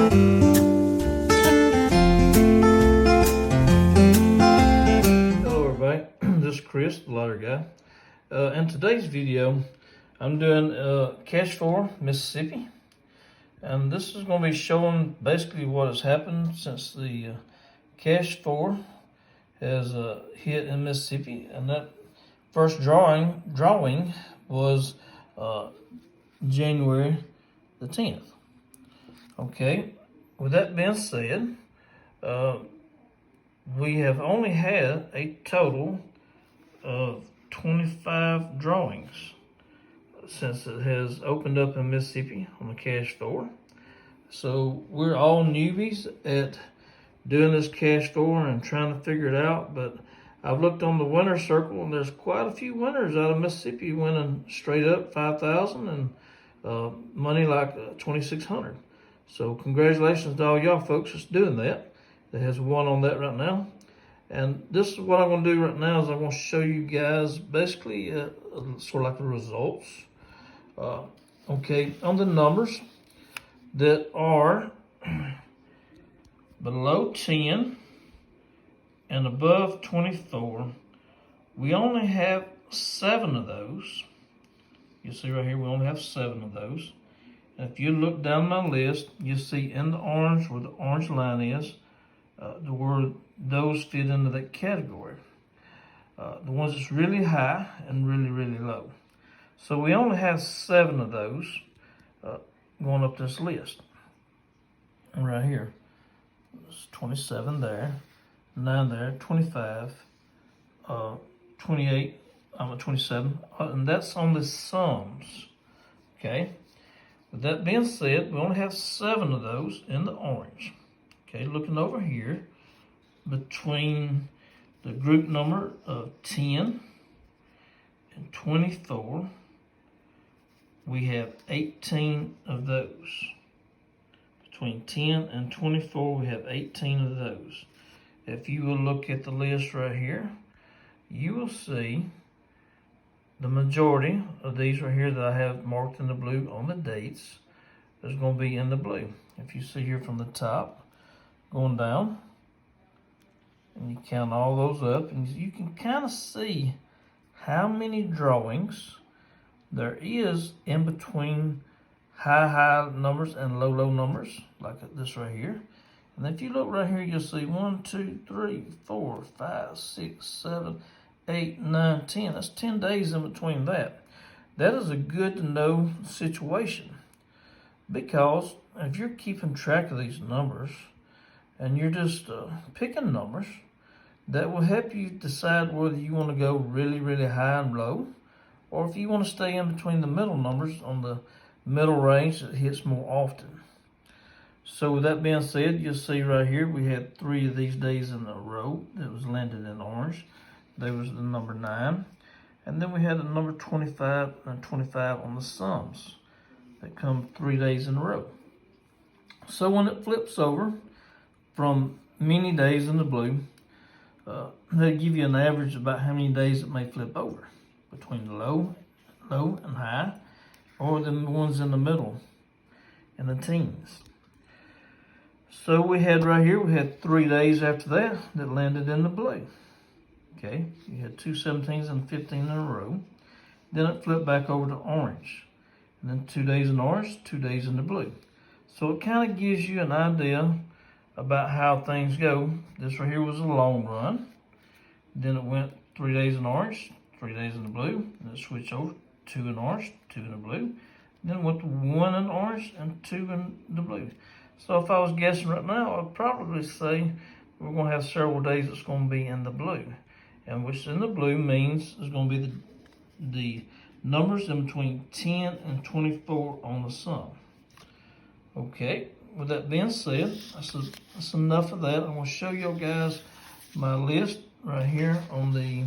Hello everybody, this is Chris, the Lottery Guy. In today's video, I'm doing Cash 4, Mississippi. And this is going to be showing basically what has happened since the Cash 4 has hit in Mississippi. And that first drawing was January the 10th. Okay, with that being said, we have only had a total of 25 drawings since it has opened up in Mississippi on the Cash 4. So we're all newbies at doing this Cash 4 and trying to figure it out, but I've looked on the winner circle and there's quite a few winners out of Mississippi winning straight up 5,000 and money like 2,600. So congratulations to all y'all folks that's doing that. That has won on that right now. And this is what I'm going to do right now is I'm going to show you guys basically sort of like the results. Okay, on the numbers that are below 10 and above 24, we only have 7 of those. You see right here, we only have 7 of those. And if you look down my list, you see in the orange where the orange line is, where those fit into that category. The ones that's really high and really, really low. So we only have 7 of those going up this list. And right here, there's 27 there, 9 there, 25, 28, I'm at 27, and that's on the sums, okay? With that being said, we only have 7 of those in the orange. Okay, looking over here, between the group number of 10 and 24, we have 18 of those. Between 10 and 24, we have 18 of those. If you will look at the list right here, you will see the majority of these right here that I have marked in the blue on the dates is going to be in the blue. If you see here from the top, going down, and you count all those up, and you can kind of see how many drawings there is in between high numbers and low numbers, like this right here. And if you look right here, you'll see 1, 2, 3, 4, 5, 6, 7, 8, 9, 10. That's 10 days in between that. That is a good to know situation, because if you're keeping track of these numbers and you're just picking numbers, that will help you decide whether you want to go really, really high and low, or if you want to stay in between the middle numbers on the middle range that hits more often. So with that being said, you'll see right here, we had 3 of these days in a row that was landed in orange. There was the number 9. And then we had the number 25 and 25 on the sums that come 3 days in a row. So when it flips over from many days in the blue, they give you an average about how many days it may flip over between the low and high, or the ones in the middle in the teens. So we had right here, we had 3 days after that landed in the blue. Okay, you had 2 17s and 15 in a row. Then it flipped back over to orange. And then 2 days in orange, 2 days in the blue. So it kind of gives you an idea about how things go. This right here was a long run. Then it went 3 days in orange, 3 days in the blue. Then it switched over, 2 in orange, 2 in the blue. Then it went to 1 in orange and 2 in the blue. So if I was guessing right now, I'd probably say we're going to have several days that's going to be in the blue. And which in the blue means there's going to be the numbers in between 10 and 24 on the sum. Okay, with that being said, that's enough of that. I'm going to show you guys my list right here on the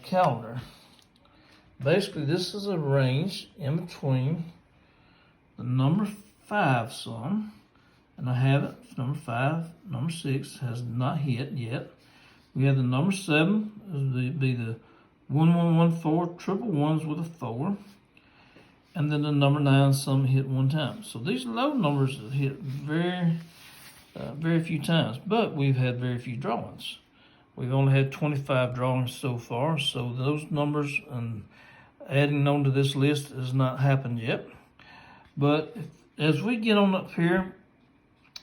calendar. Basically, this is a range in between the number 5 sum, and I have it, number 5, number 6 has not hit yet. We have the number 7, be the 1114, triple ones with a 4. and then the number 9 sum hit 1 time. So these low numbers have hit very few times, but we've had very few drawings. We've only had 25 drawings so far, so those numbers and adding on to this list has not happened yet. But as we get on up here,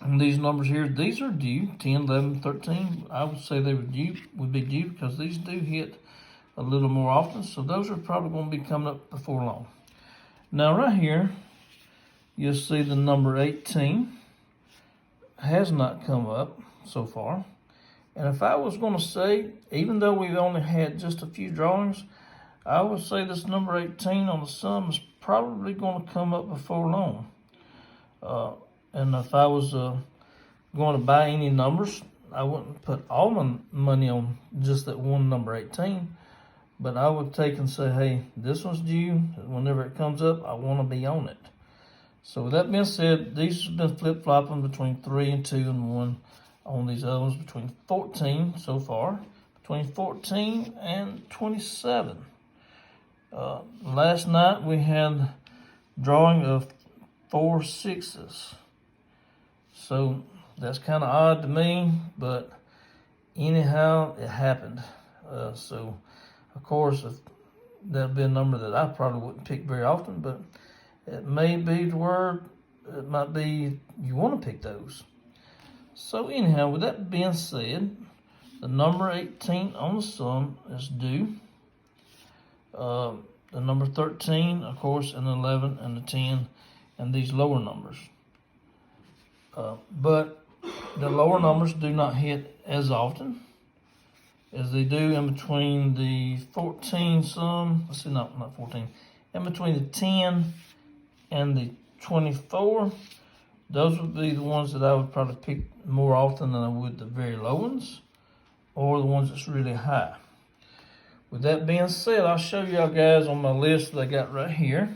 and these numbers here, these are due, 10, 11, 13. I would say they would be due because these do hit a little more often. So those are probably going to be coming up before long. Now right here, you'll see the number 18 has not come up so far. And if I was going to say, even though we've only had just a few drawings, I would say this number 18 on the sum is probably going to come up before long. And if I was going to buy any numbers, I wouldn't put all my money on just that one number 18, but I would take and say, hey, this one's due. Whenever it comes up, I want to be on it. So with that being said, these have been flip-flopping between 3 and 2 and 1 on these other ones, between 14 so far, between 14 and 27. Last night we had drawing of 4 6s. So that's kind of odd to me, but anyhow, it happened. So, of course, that'd be a number that I probably wouldn't pick very often, but it may be to where it might be you want to pick those. So anyhow, with that being said, the number 18 on the sum is due. The number 13, of course, and the 11 and the 10, and these lower numbers. But the lower numbers do not hit as often as they do in between the 14 sum. Let's see, not 14. In between the 10 and the 24, those would be the ones that I would probably pick more often than I would the very low ones or the ones that's really high. With that being said, I'll show y'all guys on my list that I got right here.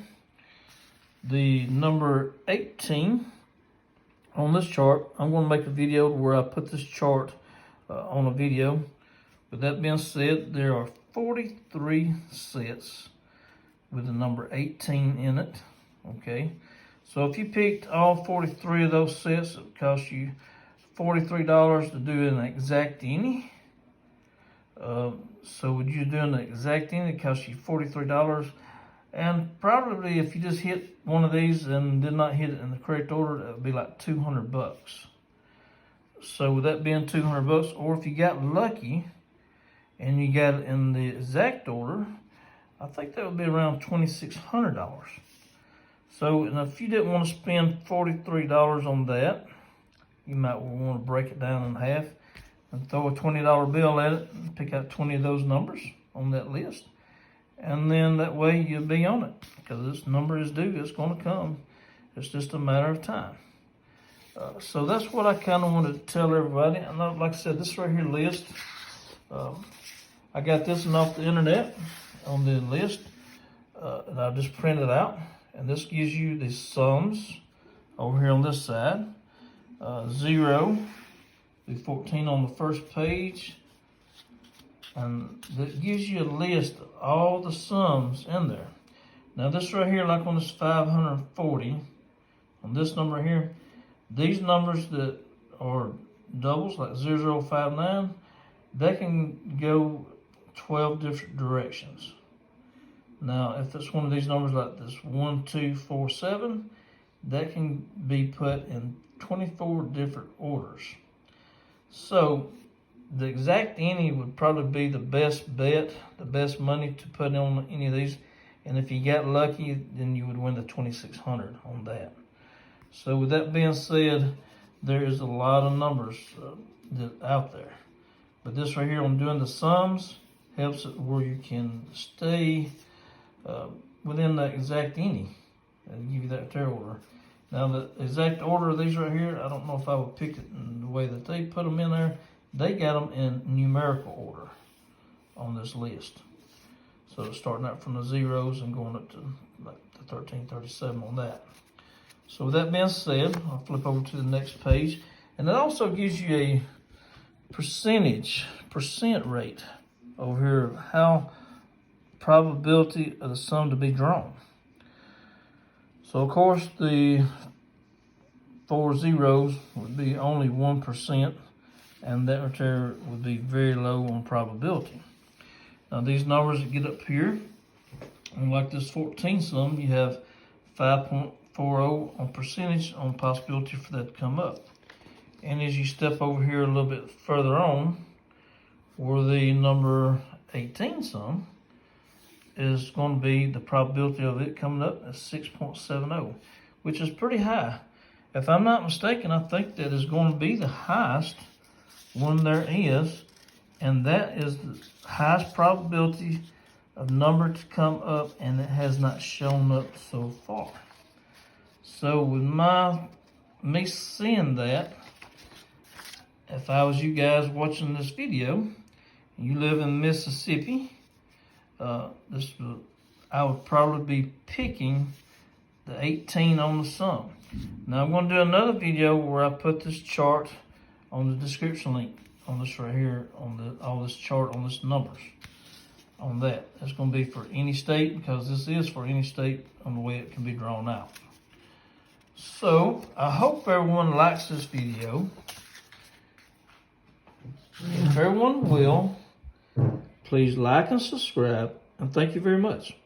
The number 18 on this chart, I'm going to make a video where I put this chart on a video. With that being said, there are 43 sets with the number 18 in it. Okay, so if you picked all 43 of those sets, it would cost you $43 to do an exact any. So would you do an exact any, it costs you $43. And probably if you just hit one of these and did not hit it in the correct order, that would be like $200. So with that being $200, or if you got lucky and you got it in the exact order, I think that would be around $2,600. So, and if you didn't want to spend $43 on that, you might want to break it down in half and throw a $20 bill at it and pick out 20 of those numbers on that list. And then that way you'll be on it, because this number is due. It's going to come. It's just a matter of time. So that's what I kind of wanted to tell everybody. And like I said, this right here list, I got this one off the internet on the list, and I just printed it out. And this gives you the sums over here on this side. 0 through 14 on the first page. And that gives you a list of all the sums in there. Now this right here, like on this 540, on this number here, these numbers that are doubles, like 0059, they can go 12 different directions. Now, if it's one of these numbers like this 1247, that can be put in 24 different orders. So the exact any would probably be the best bet, the best money to put on any of these. And if you got lucky, then you would win the $2,600 on that. So with that being said, there is a lot of numbers out there. But this right here on doing the sums helps it where you can stay within the exact any. And give you that tear order. Now the exact order of these right here, I don't know if I would pick it in the way that they put them in there. They got them in numerical order on this list. So starting out from the zeros and going up to like the 1337 on that. So with that being said, I'll flip over to the next page. And it also gives you a percent rate over here of how probability of the sum to be drawn. So of course the 4 zeros would be only 1%, and that right there would be very low on probability. Now these numbers that get up here, and like this 14 sum, you have 5.40 on percentage on possibility for that to come up. And as you step over here a little bit further on, where the number 18 sum is going to be, the probability of it coming up is 6.70, which is pretty high. If I'm not mistaken, I think that is going to be the highest one there is, and that is the highest probability of number to come up, and it has not shown up so far. So with me seeing that, if I was you guys watching this video, and you live in Mississippi, I would probably be picking the 18 on the sum. Now I'm going to do another video where I put this chart on the description link on this right here, on all this chart on this numbers on that. That's going to be for any state, because this is for any state on the way it can be drawn out. So I hope everyone likes this video. If everyone will, please like and subscribe, and thank you very much.